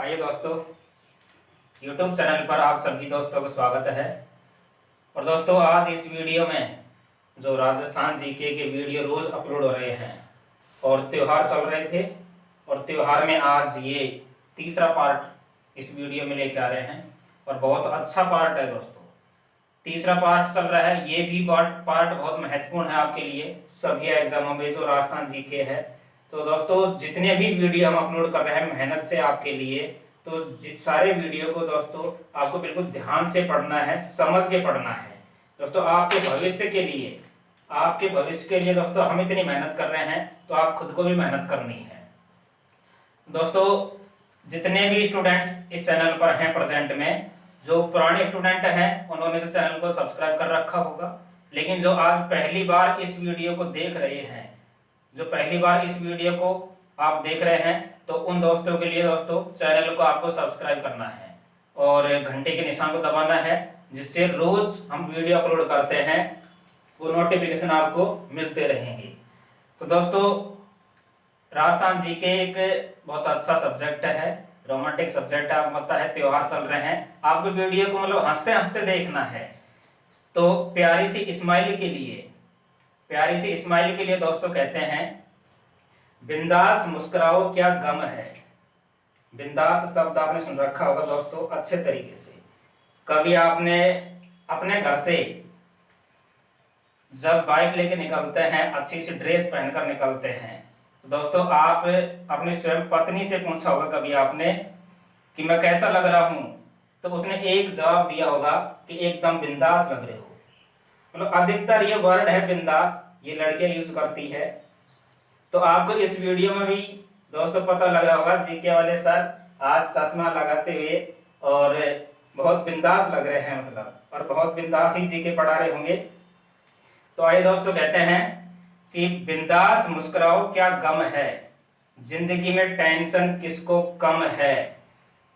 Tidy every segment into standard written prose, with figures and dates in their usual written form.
आइए दोस्तों, YouTube channel पर आप सभी दोस्तों का स्वागत है। और दोस्तों, आज इस वीडियो में जो राजस्थान जीके के वीडियो रोज़ अपलोड हो रहे हैं और त्यौहार चल रहे थे, और त्यौहार में आज ये तीसरा पार्ट इस वीडियो में लेके आ रहे हैं और बहुत अच्छा पार्ट है दोस्तों। तीसरा पार्ट चल रहा है, ये भी पार्ट बहुत महत्वपूर्ण है आपके लिए सभी एग्जामों में जो राजस्थान जीके है। तो दोस्तों, जितने भी वीडियो हम अपलोड कर रहे हैं मेहनत से आपके लिए, तो सारे वीडियो को दोस्तों आपको बिल्कुल ध्यान से पढ़ना है, समझ के पढ़ना है दोस्तों। आपके भविष्य के लिए दोस्तों हम इतनी मेहनत कर रहे हैं, तो आप खुद को भी मेहनत करनी है दोस्तों। जितने भी स्टूडेंट्स इस चैनल पर हैं प्रेजेंट में, जो पुराने स्टूडेंट हैं उन्होंने तो चैनल को सब्सक्राइब कर रखा होगा, लेकिन जो आज पहली बार इस वीडियो को देख रहे हैं, जो पहली बार इस वीडियो को आप देख रहे हैं, तो उन दोस्तों के लिए दोस्तों चैनल को आपको सब्सक्राइब करना है और घंटे के निशान को दबाना है, जिससे रोज हम वीडियो अपलोड करते हैं वो नोटिफिकेशन आपको मिलते रहेंगे। तो दोस्तों, राजस्थान जी के एक बहुत अच्छा सब्जेक्ट है, रोमांटिक सब्जेक्ट है। आपको पता है त्योहार चल रहे हैं, आपको वीडियो को मतलब हंसते हंसते देखना है। तो प्यारी सी स्माइल के लिए दोस्तों कहते हैं, बिंदास मुस्कुराओ क्या गम है। बिंदास शब्द आपने सुन रखा होगा दोस्तों अच्छे तरीके से। कभी आपने अपने घर से जब बाइक लेके निकलते हैं, अच्छी सी ड्रेस पहनकर निकलते हैं, तो दोस्तों आप अपनी स्वयं पत्नी से पूछा होगा कभी आपने कि मैं कैसा लग रहा हूं, तो उसने एक जवाब दिया होगा कि एकदम बिंदास लग रहे हो। मतलब अधिकतर ये वर्ड है बिंदास, ये लड़कियां यूज करती है। तो आपको इस वीडियो में भी दोस्तों पता लग रहा होगा जीके वाले सर आज चश्मा लगाते हुए और बहुत बिंदास लग रहे हैं, मतलब और बहुत बिंदास ही जीके पढ़ा रहे होंगे। तो आइए दोस्तों, कहते हैं कि बिंदास मुस्कुराओ क्या गम है, जिंदगी में टेंशन किसको कम है।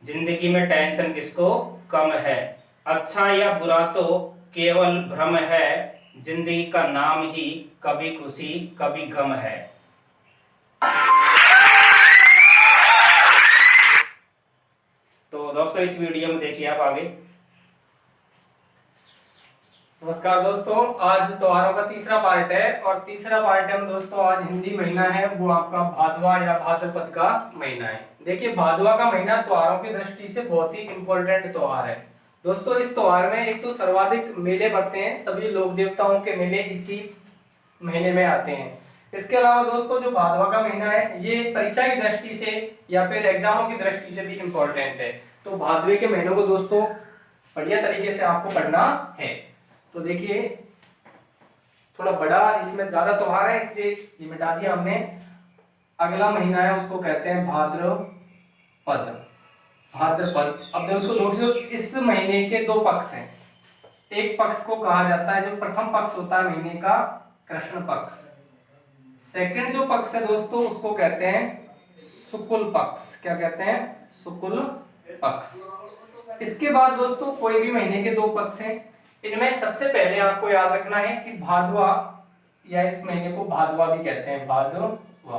जिंदगी में टेंशन किसको कम है, अच्छा या बुरा तो केवल भ्रम है, जिंदगी का नाम ही कभी खुशी कभी गम है। तो दोस्तों इस वीडियो में देखिए आप आगे। नमस्कार दोस्तों, आज त्योहारों का तीसरा पार्ट है और तीसरा पार्ट है दोस्तों। आज हिंदी महीना है, वो आपका भादवा या भाद्रपद का महीना है। देखिए, भादवा का महीना त्योहारों की दृष्टि से बहुत ही इंपॉर्टेंट त्योहार है दोस्तों। इस त्योहार में एक तो सर्वाधिक मेले बढ़ते हैं, सभी लोक देवताओं के मेले इसी महीने में आते हैं। इसके अलावा दोस्तों, जो भादवा का महीना है ये परीक्षा की दृष्टि से या फिर एग्जामों की दृष्टि से भी इम्पोर्टेंट है। तो भादवे के महीनों को दोस्तों बढ़िया तरीके से आपको पढ़ना है। तो देखिए, थोड़ा बड़ा इसमें ज्यादा त्योहार है इसलिए ये मिटा दिया हमने। अगला महीना है उसको कहते हैं भाद्रपद। भाद्रपद, अब दोस्तों देखो, इस महीने के दो पक्ष हैं। एक पक्ष को कहा जाता है, जो प्रथम पक्ष होता है महीने का, कृष्ण पक्ष। सेकंड जो पक्ष है दोस्तों उसको कहते हैं शुक्ल पक्ष। क्या कहते हैं? शुक्ल पक्ष। इसके बाद दोस्तों कोई भी महीने के दो पक्ष हैं, इनमें सबसे पहले आपको याद रखना है कि भादवा, या इस महीने को भादवा भी कहते हैं, भादवा।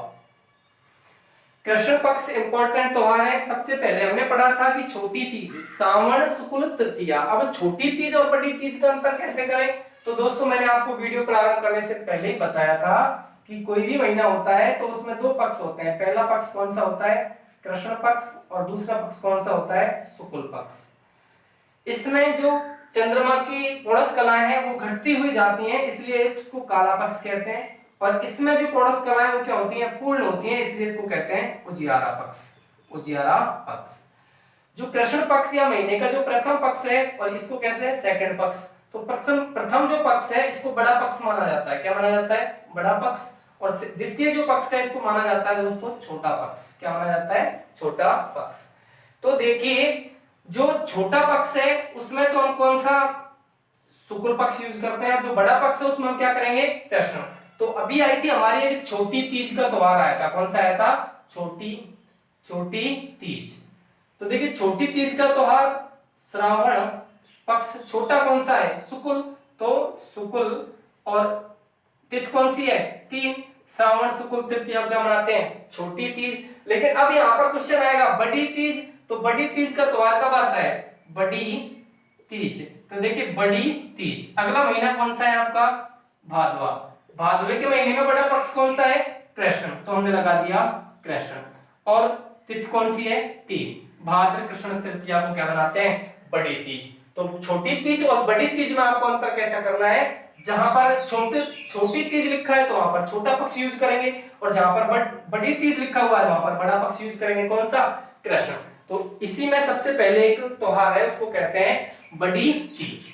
कृष्ण पक्ष इंपॉर्टेंट त्योहार है। सबसे पहले हमने पढ़ा था कि छोटी तीज, सावन शुक्ल तृतीया। अब छोटी तीज और बड़ी तीज का अंतर कैसे करें? तो दोस्तों मैंने आपको वीडियो प्रारंभ करने से पहले ही बताया था कि कोई भी महीना होता है तो उसमें दो पक्ष होते हैं। पहला पक्ष कौन सा होता है? कृष्ण पक्ष। और दूसरा पक्ष कौन सा होता है? शुक्ल पक्ष। इसमें जो चंद्रमा की पूर्णस कलाएं हैं वो घटती हुई जाती हैं, इसलिए उसको काला पक्ष कहते हैं। और इसमें जो पूर्णस कलाएं वो क्या होती हैं? पूर्ण होती हैं, इसलिए इसको कहते हैं उजियारा पक्ष। उजियारा पक्ष। जो कृष्ण पक्ष या महीने का जो प्रथम पक्ष है, और इसको कैसे है? सेकंड पक्ष। तो प्रथम जो पक्ष है इसको बड़ा पक्ष माना जाता है। क्या माना जाता है? बड़ा पक्ष। और द्वितीय जो पक्ष है इसको माना जाता है दोस्तों छोटा पक्ष। क्या माना जाता है? छोटा पक्ष। तो देखिए, जो छोटा पक्ष है उसमें तो हम कौन सा शुक्ल पक्ष यूज करते हैं, जो बड़ा पक्ष है उसमें हम क्या करेंगे? कृष्ण। तो अभी आई थी हमारी एक छोटी तीज का त्योहार आया था। कौन सा आया था? छोटी तीज। तो देखिए, छोटी तीज का त्योहार श्रावण पक्ष, छोटा कौन सा है? शुक्ल। तो शुक्ल, और तिथि कौन सी है? 3। श्रावण शुक्ल तृतीया क्या मनाते हैं? छोटी तीज। लेकिन अब यहाँ पर क्वेश्चन आएगा, बड़ी तीज तो बड़ी तीज का त्योहार कब आता है? बड़ी तीज। तो देखिए बड़ी तीज। अगला महीना कौन सा है आपका? भादवा। भादवे के महीने में बड़ा पक्ष कौन सा है? कृष्ण। तो हमने लगा दिया कृष्ण। और तिथि कौन सी है? तीन। भाद्र कृष्ण तृतीया को क्या बनाते हैं? बड़ी तीज। तो छोटी तीज और बड़ी तीज में आपको अंतर कैसा करना है? जहां पर छोटी तीज लिखा है तो वहां पर छोटा पक्ष यूज करेंगे, और जहां पर बड़ी तीज लिखा हुआ है वहां पर बड़ा पक्ष यूज करेंगे। कौन सा? कृष्ण। तो इसी में सबसे पहले एक त्योहार है, उसको कहते हैं बड़ी तीज।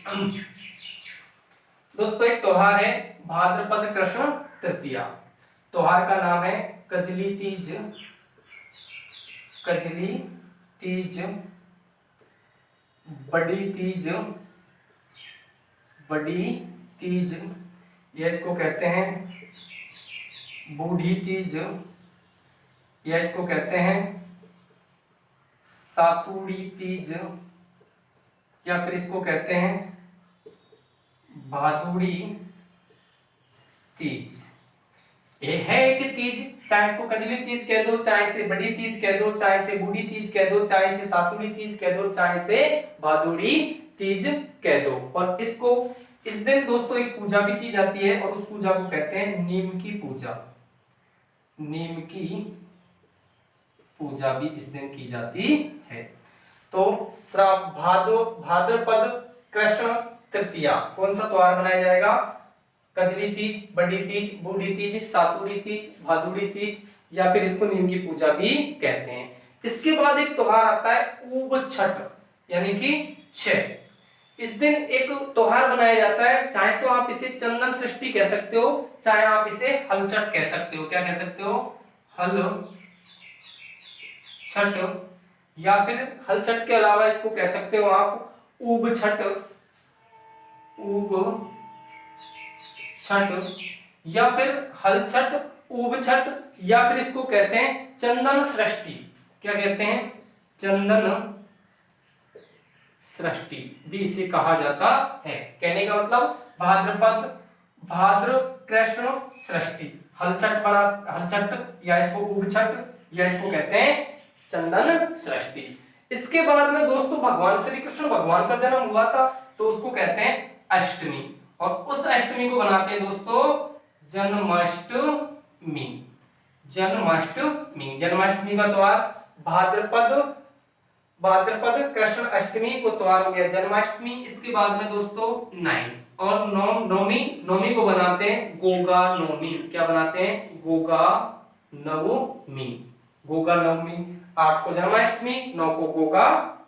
दोस्तों एक त्योहार है भाद्रपद कृष्ण तृतीया। त्योहार का नाम है कजली तीज। कजली तीज, बड़ी तीज, बड़ी तीज, या इसको कहते हैं बूढ़ी तीज, या इसको कहते हैं सातुड़ी तीज, या फिर इसको कहते हैं भादुड़ी तीज। ये है एक तीज, चाहे इसको कजली तीज कह दो, चाहे से बड़ी तीज कह दो, चाहे से बूढ़ी तीज कह दो, चाहे से सातुड़ी तीज कह दो, चाहे से भादुड़ी तीज कह दो। और इसको इस दिन दोस्तों एक पूजा भी की जाती है, और उस पूजा को कहते हैं नीम की पूजा। नीम की पूजा भी इस दिन की जाती है। तो भाद्रपद कृष्ण तृतीया कौन सा त्योहार मनाया जाएगा? कजली तीज, बड़ी तीज, बूढ़ी तीज, सातुड़ी तीज, भादुड़ी तीज, या फिर इसको नीम की पूजा भी कहते हैं। इसके बाद एक त्योहार आता है ऊब छठ, यानी कि 6। इस दिन एक त्योहार मनाया जाता है, चाहे तो आप इसे चंदन सृष्टि कह सकते हो, चाहे आप इसे हलचट कह सकते हो। क्या कह सकते हो? हल छठ, या फिर हलचट के अलावा इसको कह सकते हो आप ऊब छठ, ऊब छठ, या फिर हल छठ, ऊब छठ, या फिर इसको कहते हैं चंदन सृष्टि। क्या कहते हैं? चंदन सृष्टि भी इसे कहा जाता है। कहने का मतलब भाद्र कृष्ण सृष्टि, हलचट, या इसको ऊब छठ, या इसको कहते हैं चंदन सृष्टि। इसके बाद में दोस्तों भगवान श्री कृष्ण भगवान का जन्म हुआ था, तो उसको कहते हैं अष्टमी, और उस अष्टमी को बनाते हैं दोस्तों जन्माष्टमी। जन्माष्टमी का त्योहार भाद्रपद कृष्ण अष्टमी को त्योहार हो गया जन्माष्टमी। इसके बाद में दोस्तों 9 और नौमी को बनाते हैं गोगा नवमी। क्या बनाते हैं? गोगा नवमी। 8 को जन्माष्टमी, 9 को गोगा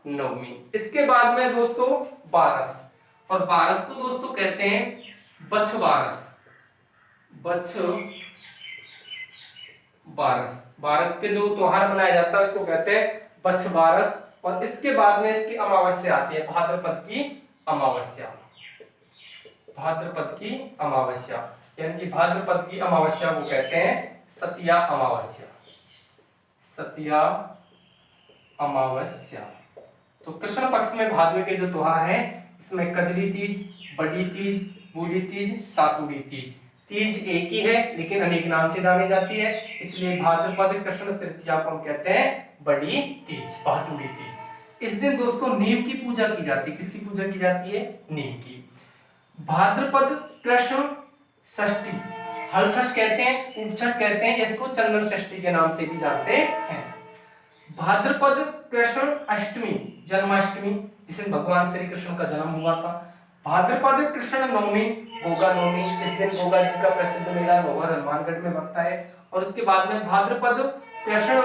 नवमी। इसके बाद में दोस्तों बारस, और बारस को दोस्तों कहते हैं बछ बारस के जो त्योहार मनाया जाता है उसको कहते हैं बछ बारस। और इसके बाद में इसकी अमावस्या आती है, भाद्रपद की अमावस्या, यानी कि भाद्रपद की अमावस्या को कहते हैं सतिया अमावस्या। तो कृष्ण पक्ष में भाद्र के जो त्योहार है, इसमें कजली तीज, बड़ी तीज, बूढ़ी तीज, सातुड़ी तीज। तीज एक ही है लेकिन अनेक नाम से जानी जाती है, इसलिए भाद्रपद कृष्ण तृतीया को हम कहते हैं बड़ी तीज, भादुड़ी तीज। इस दिन दोस्तों नीम की पूजा की जाती है। किसकी पूजा की जाती है? नीम की। भाद्रपद कृष्ण षष्ठी, हलछठ कहते हैं, उपछठ कहते हैं, इसको चंदन षष्ठी के नाम से भी जानते हैं। भाद्रपद कृष्ण अष्टमी, जन्माष्टमी, जिस दिन भगवान श्री कृष्ण का जन्म हुआ था। भाद्रपद कृष्ण नवमी, गोगा नवमी, इस दिन गोगा जी का प्रसिद्ध मेला लोहर हनुमानगढ़ में लगता है। और उसके बाद में भाद्रपद कृष्ण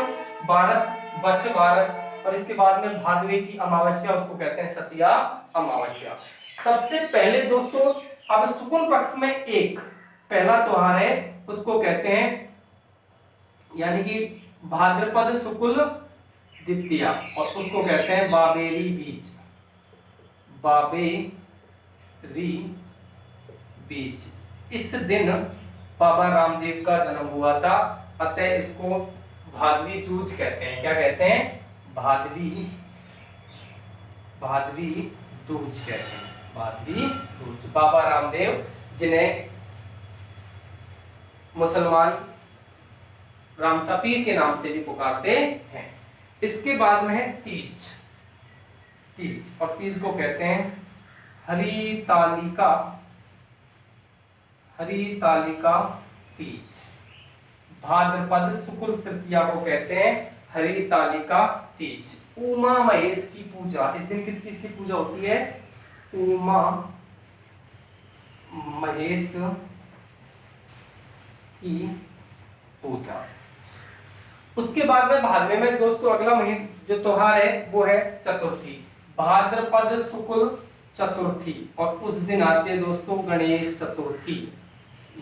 बारस, बछ बारस, और इसके बाद में भादवे की अमावस्या, उसको कहते हैं सतिया अमावस्या। सबसे पहले दोस्तों अब शुक्ल पक्ष में एक पहला त्योहार है, उसको कहते हैं यानी कि भाद्रपद शुक्ल द्वितीया, और उसको कहते हैं बाबेरी बीज। इस दिन बाबा रामदेव का जन्म हुआ था, अतः इसको भादवी दूज कहते हैं। क्या कहते हैं? भादवी दूज कहते हैं। भादवी दूज, बाबा रामदेव जिन्हें मुसलमान रामसा पीर के नाम से भी पुकारते हैं। इसके बाद में है तीज। तीज, और तीज को कहते हैं हरितालिका, हरितालिका तीज। भाद्रपद शुक्ल तृतीया को कहते हैं हरितालिका तीज। उमा महेश की पूजा, इस दिन किस किस की पूजा होती है? उमा महेश की पूजा। उसके बाद में भादवे में दोस्तों अगला महीना जो त्योहार है वो है चतुर्थी, भाद्रपद शुक्ल चतुर्थी, और उस दिन आती है दोस्तों गणेश चतुर्थी।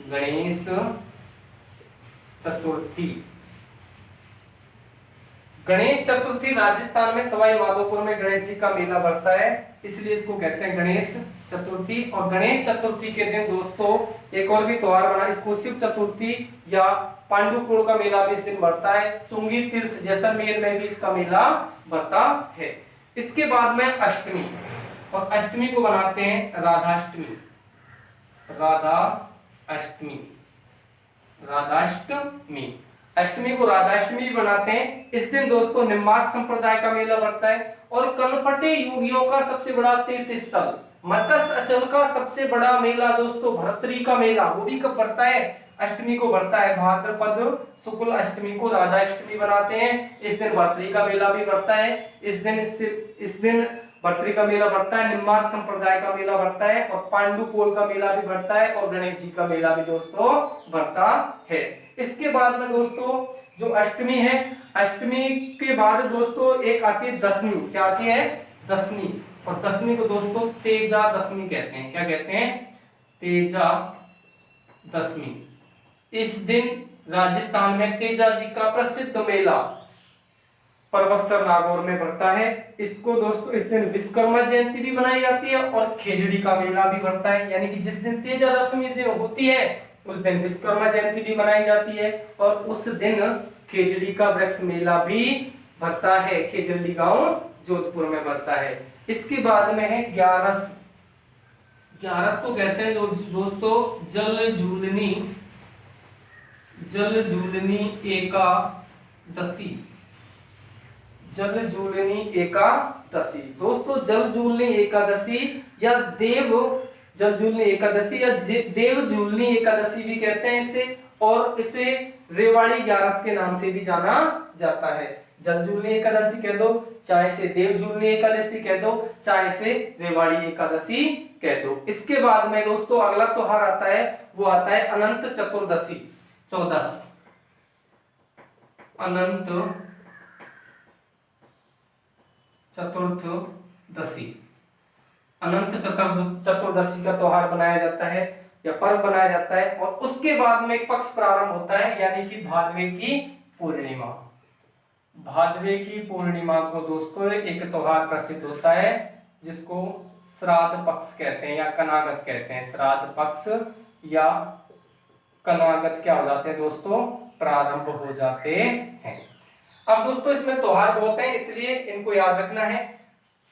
गणेश चतुर्थी, गणेश चतुर्थी राजस्थान में सवाई माधोपुर में गणेश जी का मेला बढ़ता है, इसलिए इसको कहते हैं गणेश चतुर्थी। और गणेश चतुर्थी के दिन दोस्तों एक और भी त्योहार बना, इसको शिव चतुर्थी या पांडुपुर का मेला भी इस दिन बढ़ता है। चुंगी तीर्थ जैसलमेर में भी इसका मेला बढ़ता है। इसके बाद में अष्टमी, और अष्टमी को बनाते हैं राधाष्टमी। राधा अष्टमी, राधाष्टमी, अष्टमी को राधाष्टमी भी बनाते हैं। इस दिन दोस्तों निम्बार्क संप्रदाय का मेला बढ़ता है। और कनपटे योगियों का सबसे बड़ा तीर्थ स्थल मत्स्य अचल का सबसे बड़ा मेला दोस्तों भरतरी का मेला, वो भी कब बढ़ता है? अष्टमी को बढ़ता है। भाद्रपद शुक्ल अष्टमी को राधाष्टमी बनाते हैं। इस दिन भरतरी का मेला भी बढ़ता है। इस दिन भरतरी का मेला बढ़ता है, निम्बार्क संप्रदाय का मेला बढ़ता है, और पांडुपोल का मेला भी बढ़ता है, और गणेश जी का मेला भी दोस्तों बढ़ता है। इसके बाद में दोस्तों जो अष्टमी है, अष्टमी के बाद दोस्तों एक आती है दशमी। क्या आती है? दशमी। और दशमी को दोस्तों तेजा दशमी कहते हैं। क्या कहते हैं? तेजा दशमी। इस दिन राजस्थान में तेजा जी का प्रसिद्ध मेला परवत्सर नागौर में बढ़ता है। इसको दोस्तों इस दिन विश्वकर्मा जयंती भी मनाई जाती है और खेजड़ी का मेला भी बढ़ता है। यानी कि जिस दिन तेजा दशमी दिन होती है उस दिन विश्वकर्मा जयंती भी मनाई जाती है, और उस दिन खेजड़ी का वृक्ष मेला भी बढ़ता है। खेजड़ी गांव जोधपुर में बढ़ता है। इसके बाद में है ग्यारस। ग्यारस को कहते हैं दोस्तों जल झूलनी, जल झूलनी एकादशी। जल झूलनी एकादशी दोस्तों, जल झूलनी एकादशी या जल झूलनी एकादशी या देव झूलनी एकादशी भी कहते हैं इसे, और इसे रेवाड़ी ग्यारस के नाम से भी जाना जाता है। जल झूलनी एकादशी कह दो, चाहे से देव झूलनी एकादशी कह दो, चाहे से रेवाड़ी एकादशी कह दो। इसके बाद में दोस्तों अगला त्योहार आता है, वो आता है अनंत चतुर्दशी, चौदस। अनंत चतुर्दशी, अनंत चतुर्दशी का त्योहार बनाया जाता है या पर्व बनाया जाता है। और उसके बाद में एक पक्ष प्रारंभ होता है, यानी कि भादवे की पूर्णिमा। भादवे की पूर्णिमा को दोस्तों एक त्योहार प्रसिद्ध होता है जिसको श्राद्ध पक्ष कहते हैं या कनागत कहते हैं। श्राद्ध पक्ष या कनागत क्या हो जाते हैं दोस्तों? प्रारंभ हो जाते हैं। अब दोस्तों इसमें त्योहार बहुत हैं, इसलिए इनको याद रखना है।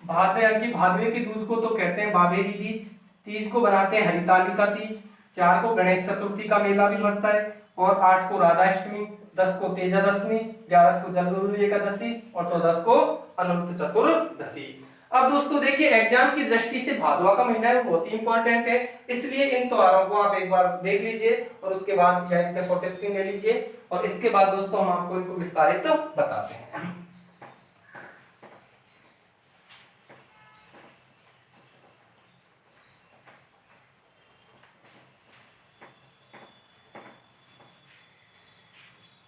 भादवे यानी कि भादवे की दूज को तो कहते हैं बाबेरी बीज, तीज को बनाते हैं हरितालिका तीज, 4 को गणेश चतुर्थी का मेला भी बनता है, और 8 को राधाष्टमी, 10 को तेजा दशमी, 11 को जलझूलनी एकादशी, और 14 को अनंत चतुर्दशी। अब दोस्तों देखिए एग्जाम की दृष्टि से भादवा का महीना है बहुत ही इंपॉर्टेंट है, इसलिए इन त्योहारों को आप एक बार देख लीजिए और उसके बाद या इनका शॉर्ट स्क्रीन ले लीजिए, और इसके बाद दोस्तों हम आपको इनको विस्तारित तो बताते हैं।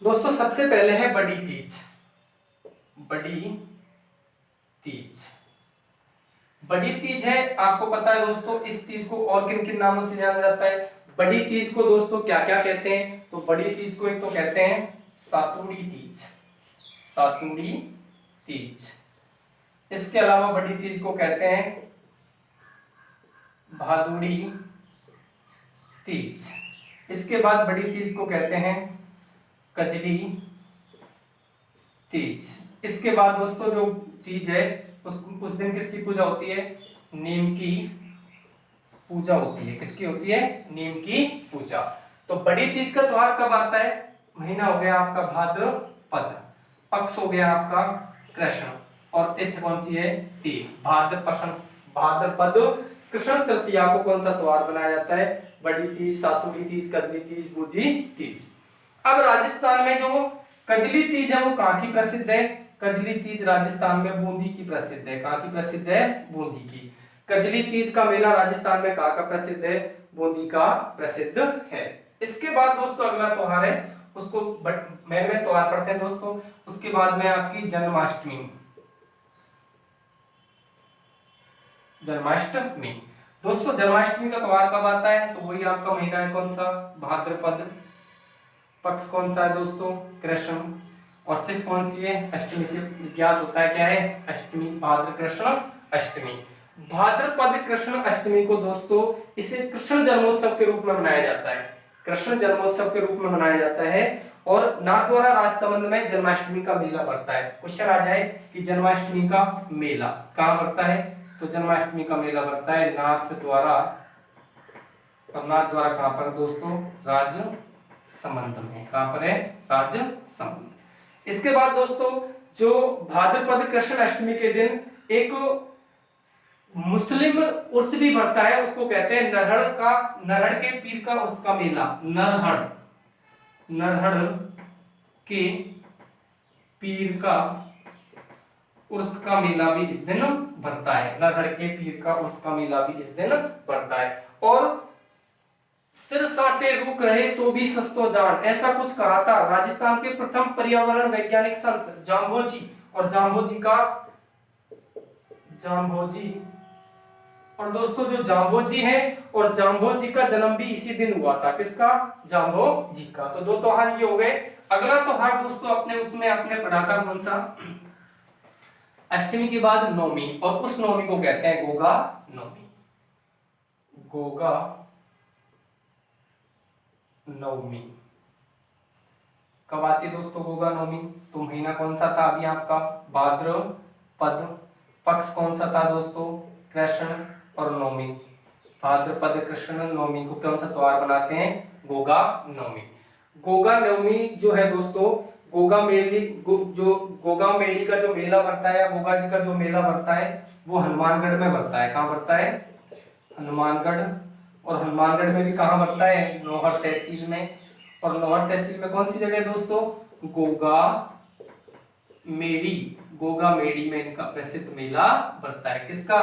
दोस्तों सबसे पहले है बड़ी तीज। बड़ी तीज, बड़ी तीज है, आपको पता है दोस्तों इस तीज को और किन किन नामों से जाना जाता है। बड़ी तीज को दोस्तों क्या क्या कहते हैं? तो बड़ी तीज को एक तो कहते हैं सातुड़ी तीज, सातुड़ी तीज। इसके अलावा बड़ी तीज को कहते हैं भादुड़ी तीज। इसके बाद बड़ी तीज को कहते हैं कजरी तीज। इसके बाद दोस्तों जो तीज है उस दिन किसकी पूजा होती है? नीम की पूजा होती है। किसकी होती है? नीम की पूजा। तो बड़ी तीज का त्योहार कब आता है? महीना हो गया आपका भाद्रपद, पक्ष हो गया आपका कृष्ण, और तिथि कौन सी है? तीज। भाद्रपद कृष्ण तृतीया को कौन सा त्योहार बनाया जाता है? बड़ी तीज, सातुड़ी तीज, कजली तीज, बूढ़ी तीज। अब राजस्थान में जो कजली तीज है वो कहाँ की प्रसिद्ध है? कजली तीज राजस्थान में बूंदी की प्रसिद्ध है। कहाँ की प्रसिद्ध है? बूंदी की। कजली तीज का मेला राजस्थान में कहाँ का प्रसिद्ध है? बूंदी का प्रसिद्ध है। इसके बाद दोस्तों अगला त्योहार है, उसको मेन त्योहार पढ़ते हैं दोस्तों। उसके बाद में आपकी जन्माष्टमी। जन्माष्टमी दोस्तों, जन्माष्टमी का त्योहार कब आता है? तो वही आपका महीना है कौन सा? भाद्रपद। पक्ष कौन सा है दोस्तों? कृष्ण। और तिथि कौन सी है? अष्टमी से ज्ञात होता है, क्या है? अष्टमी। भाद्र कृष्ण अष्टमी। भाद्रपद कृष्ण अष्टमी को दोस्तों इसे कृष्ण जन्मोत्सव के रूप में मनाया जाता है। कृष्ण जन्मोत्सव के रूप में मनाया जाता है। और नाथद्वारा राजसमंद में जन्माष्टमी का मेला पड़ता है। क्वेश्चन आ जाए कि जन्माष्टमी का मेला कहाँ पड़ता है? तो जन्माष्टमी का मेला पड़ता है नाथद्वारा। और नाथद्वारा कहाँ पर दोस्तों? राजसमंद में। कहाँ पर है? राजसमंद। इसके बाद दोस्तों जो भाद्रपद कृष्ण अष्टमी के दिन एक मुस्लिम उर्स भी बढ़ता है, उसको कहते हैं नरहड़ के पीर का उर्स का मेला। नरहड़ के पीर का उर्स का मेला भी इस दिन बढ़ता है। नरहड़ के पीर का उर्स का मेला भी इस दिन बढ़ता है। और सिर साटे रुक रहे तो भी सस्तो जान, ऐसा कुछ कहा था राजस्थान के प्रथम पर्यावरण वैज्ञानिक संत जाम्भोजी। और जाम्भोजी और दोस्तों जो जाम्भोजी हैं, और जाम्भोजी का जन्म भी इसी दिन हुआ था। किसका? जाम्भोजी का। तो दो त्योहार ये हो गए। अगला त्योहार दोस्तों अपने पढ़ा था कौन सा? अष्टमी के बाद नवमी, और उस नवमी को कहते हैं गोगा नवमी। गोगा नवमी कब आती है दोस्तों? गोगा नवमी। तो महीना कौन सा था अभी आपका? भाद्रपद। पक्ष कौन सा था दोस्तों? कृष्ण। और नवमी भाद्रपद कृष्ण नवमी को कौन सा त्योहार बनाते हैं? गोगा नवमी। गोगा नवमी जो है दोस्तों, गोगा मेली का जो मेला बढ़ता है, गोगा जी का जो मेला बढ़ता है वो हनुमानगढ़ में बढ़ता है। कहाँ बढ़ता है? हनुमानगढ़। और हनुमानगढ़ में भी कहाँ बढ़ता है? नौहर तहसील में। और नौहर तहसील में कौन सी जगह दोस्तों? गोगा मेडी में इनका प्रसिद्ध मेला बढ़ता है। किसका?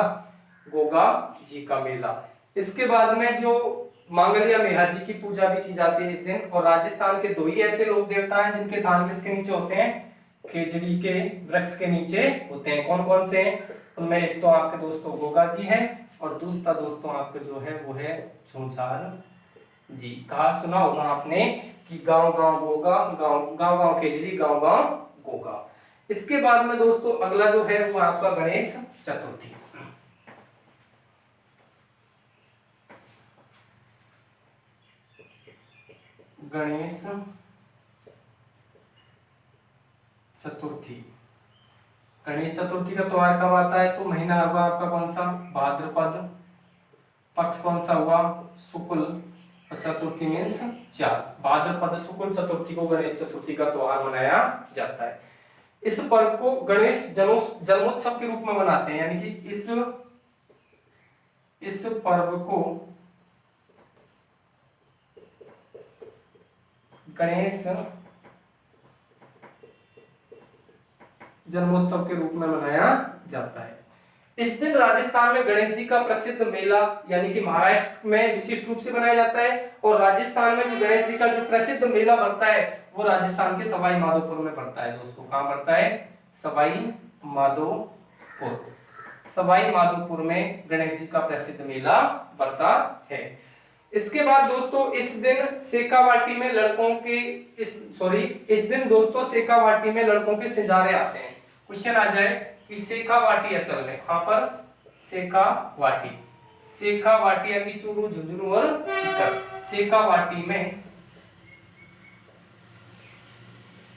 गोगा जी का मेला। इसके बाद में जो मांगलिया मेहा जी की पूजा भी की जाती है इस दिन। और राजस्थान के दो ही ऐसे लोक देवता हैं जिनके थान किसके नीचे होते हैं? खेजड़ी के वृक्ष के नीचे होते हैं। कौन कौन से हैं? उनमें एक तो आपके दोस्तों गोगा जी हैं, और दूसरा दोस्तों आपके जो है वो है झुंझार जी। कहा सुना होगा आपने कि गांव गांव गोगा, गांव गांव खेजड़ी, गांव गांव गोगा। इसके बाद में दोस्तों अगला जो है वो आपका गणेश चतुर्थी। गणेश चतुर्थी। गणेश चतुर्थी का त्योहार कब आता है? तो महीना होगा आपका कौन सा? भाद्रपद। पक्ष कौन सा हुआ? शुक्ल। और चतुर्थी मीन्स 4। भाद्रपद शुक्ल चतुर्थी को गणेश चतुर्थी का त्योहार मनाया जाता है। इस पर्व को गणेश जन्मोत्सव के रूप में मनाते हैं, यानी कि इस पर्व को गणेश जन्मोत्सव के रूप में मनाया जाता है। इस दिन राजस्थान में गणेश जी का प्रसिद्ध मेला यानी कि महाराष्ट्र में विशिष्ट रूप से मनाया जाता है। और राजस्थान में जो गणेश जी का जो प्रसिद्ध मेला पड़ता है वो राजस्थान के सवाई माधोपुर में पड़ता है। दोस्तों कहाँ पड़ता है? सवाई माधोपुर में गणेश जी का प्रसिद्ध मेला पड़ता है। इसके बाद दोस्तों इस दिन शेखावाटी में लड़कों के सिंजारे आते हैं। क्वेश्चन आ जाए कि शेखावाटी अचल में, कहां पर? शेखावाटी यानी चूरू, झुंझुनू और सीकर। शेखावाटी में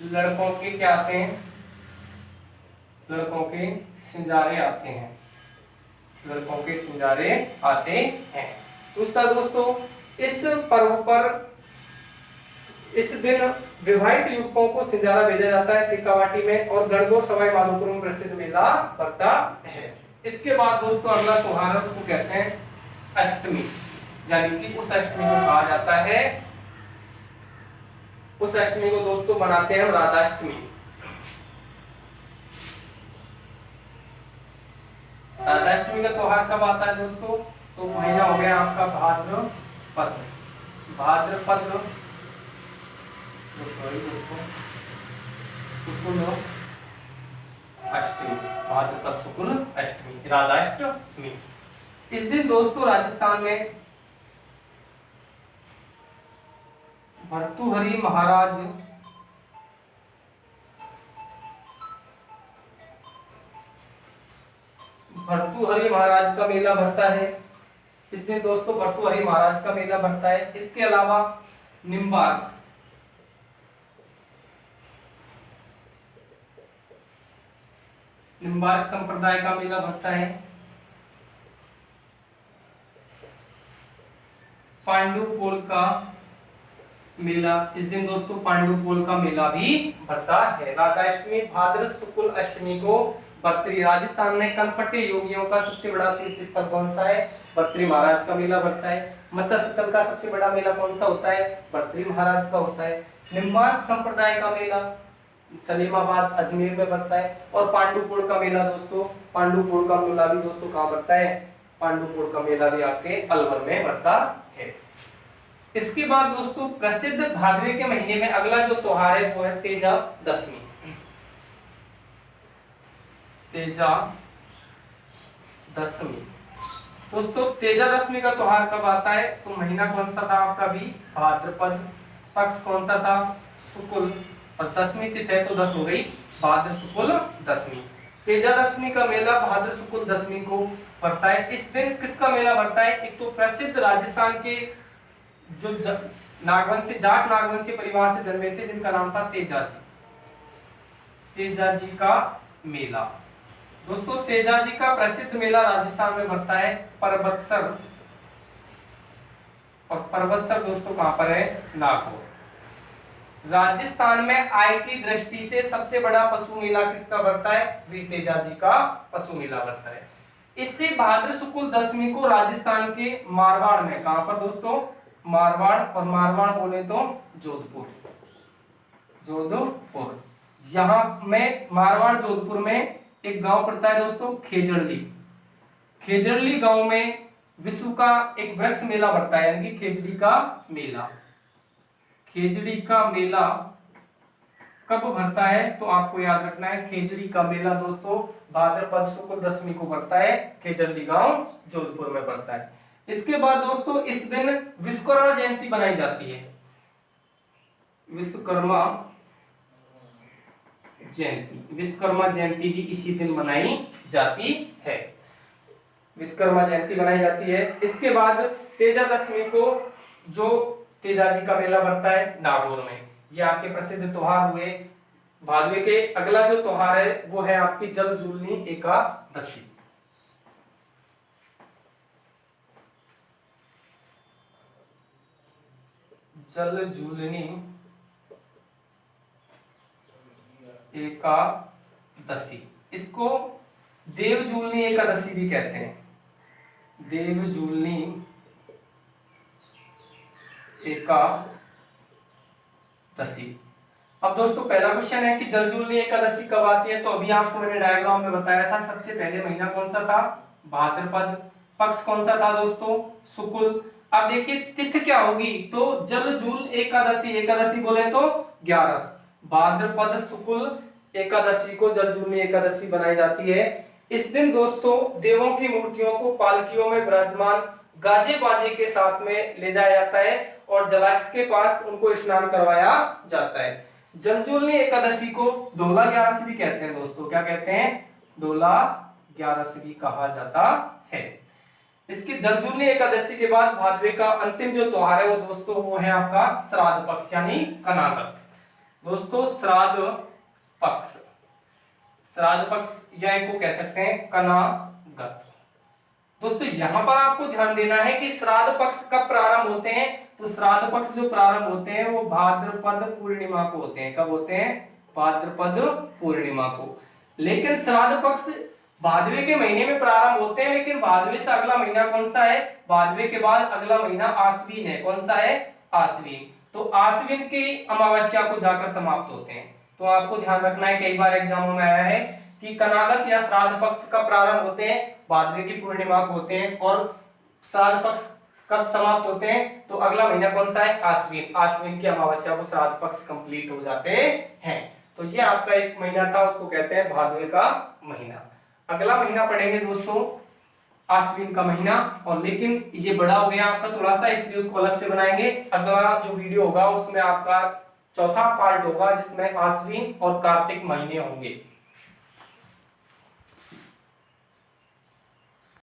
लड़कों के क्या आते हैं? लड़कों के सिंजारे आते हैं। दूसरा दोस्तों इस पर्व पर इस दिन विवाहित युवकों को सिंजारा भेजा जाता है सिक्कावाटी में, और गणगौर सवाई माधोपुर में प्रसिद्ध मेला लगता है। इसके बाद दोस्तों अगला त्योहार है उसको कहते हैं अष्टमी, यानी कि उस अष्टमी को कहा जाता है, उस अष्टमी को दोस्तों मनाते हैं राधाष्टमी। राधाष्टमी का त्योहार कब आता है दोस्तों? तो महीना हो गया आपका भाद्रपद, भाद्रपद शुक्ल अष्टमी, भाद्रपद शुक्ल अष्टमी, राधाष्टमी। इस दिन दोस्तों राजस्थान में भर्तृहरि महाराज भर्तृहरि महाराज का मेला भरता है। इस दिन दोस्तों भर्तृहरि महाराज का मेला भरता है। इसके अलावा निम्बार्क, निम्बार्क संप्रदाय का मेला भरता है। पांडुपोल का मेला, इस दिन दोस्तों पांडुपोल का मेला भी भरता है। राधाष्टमी भाद्र शुक्ल अष्टमी को बर्तरी, राजस्थान में कनपटे योगियों का सबसे बड़ा तीर्थ स्थल कौन सा है? बर्तरी महाराज का मेला भरता है। मत्स्यचल का सबसे बड़ा मेला कौन सा होता है? बर्तरी महाराज का होता है। निम्बार्क संप्रदाय का मेला सलीमाबाद अजमेर में भरता है। और पांडुपुर का मेला दोस्तों, पांडुपुर का मेला भी दोस्तों कहाँ भरता है? पांडुपुर का मेला भी आपके अलवर में भरता है। इसके बाद दोस्तों प्रसिद्ध भादवे के महीने में अगला जो त्योहार है वो है तेजा दशमी। तेजा दशमी दोस्तों, तेजा दशमी का त्योहार कब आता है? तो महीना कौन सा था आपका भी? भाद्रपद, पक्ष कौन सा था? शुक्ल, और दशमी तिथि है तो 10 हो गई, भाद्र शुक्ल दशमी। तेजा दशमी का मेला भाद्र शुक्ल दशमी को पड़ता है। इस दिन किसका मेला पड़ता है? एक तो प्रसिद्ध राजस्थान के जो नागवंशी, जाट नागवंशी परिवार से जन्मे थे जिनका नाम था तेजाजी, तेजाजी का मेला। दोस्तों तेजाजी का प्रसिद्ध मेला राजस्थान में भरता है परबतसर, और परबतसर दोस्तों कहां पर है? नागौर। राजस्थान में आय की दृष्टि से सबसे बड़ा पशु मेला किसका भरता है? वीर तेजाजी का पशु मेला भरता है। इससे भाद्र शुक्ल दशमी को राजस्थान के मारवाड़ में, कहां पर दोस्तों? मारवाड़, और मारवाड़ बोले तो जोधपुर, जोधपुर, यहां में मारवाड़ जोधपुर में एक गांव पड़ता है दोस्तों खेजड़ली। खेजड़ली गांव में विश्व का एक वृक्ष मेला भरता है, यानी कि खेजड़ी का मेला। खेजड़ी का मेला कब भरता है? तो आपको याद रखना है, खेजड़ी का मेला दोस्तों भाद्रपद शुक्ल दशमी को भरता है, खेजड़ली गांव जोधपुर में पड़ता है। इसके बाद दोस्तों इस दिन विश्वकर्मा जयंती बनाई जाती है। विश्वकर्मा जयंती, विश्वकर्मा जयंती भी इसी दिन मनाई जाती है, विश्वकर्मा जयंती मनाई जाती है। इसके बाद तेजा दशमी को जो तेजाजी का मेला भरता है नागौर में। ये आपके प्रसिद्ध त्योहार हुए भादवे के। अगला जो त्योहार है वो है आपकी जल जूलनी एकादशी। जल जूलनी एकादशी, इसको देव जूलनी एकादशी भी कहते हैं, देव जूलनी एकादशी। अब दोस्तों पहला क्वेश्चन है कि जल जूलनी एकादशी कब आती है? तो अभी आपको मैंने डायग्राम में बताया था, सबसे पहले महीना कौन सा था? भाद्रपद, पक्ष कौन सा था दोस्तों? शुक्ल। अब देखिए तिथि क्या होगी? तो जल जूल एकादशी, एकादशी बोले तो 11, भाद्रपद शुक्ल एकादशी को जल जूलनी एकादशी बनाई जाती है। इस दिन दोस्तों देवों की मूर्तियों को पालकियों में विराजमान गाजे बाजे के साथ में ले जाया जाता है और जलाशय के पास उनको स्नान करवाया जाता है। जल जूलनी एकादशी को डोला ग्यारस भी कहते हैं दोस्तों, क्या कहते हैं? डोला ग्यारस भी कहा जाता है। इसकी जल जूलनी एकादशी के बाद भादवे का अंतिम जो त्योहार है वो दोस्तों वो है आपका श्राद्ध पक्ष यानी कनागत। दोस्तों श्राद्ध पक्ष, श्राद्ध पक्ष या इनको कह सकते हैं कनागत। दोस्तों यहां पर आपको ध्यान देना है कि श्राद्ध पक्ष कब प्रारंभ होते हैं? तो श्राद्ध पक्ष जो प्रारंभ होते हैं वो भाद्रपद पूर्णिमा को होते हैं। कब होते हैं? भाद्रपद पूर्णिमा को। लेकिन श्राद्ध पक्ष भादवे के महीने में प्रारंभ होते हैं, लेकिन भादवे से अगला महीना कौन सा है? भादवे के बाद अगला महीना आश्विन है। कौन सा है? आश्विन। तो आश्विन की अमावस्या को जाकर समाप्त होते हैं। तो आपको ध्यान रखना है, कई बार एग्जामों में आया है कि कनागत या श्राद्ध पक्ष का प्रारंभ होते हैं भादवे की पूर्णिमा को होते हैं, और श्राद्ध पक्ष कब समाप्त होते हैं? तो अगला महीना कौन सा है? आश्विन। आश्विन की अमावस्या को श्राद्ध पक्ष कंप्लीट हो जाते हैं। तो ये आपका एक महीना था, उसको कहते हैं भादवे का महीना। अगला महीना पढ़ेंगे दोस्तों आश्विन का महीना, और लेकिन ये बड़ा हो गया आपका थोड़ा सा, इसलिए उसको अलग से बनाएंगे। अगला जो वीडियो होगा उसमें आपका चौथा पार्ट होगा जिसमें आश्विन और कार्तिक महीने होंगे।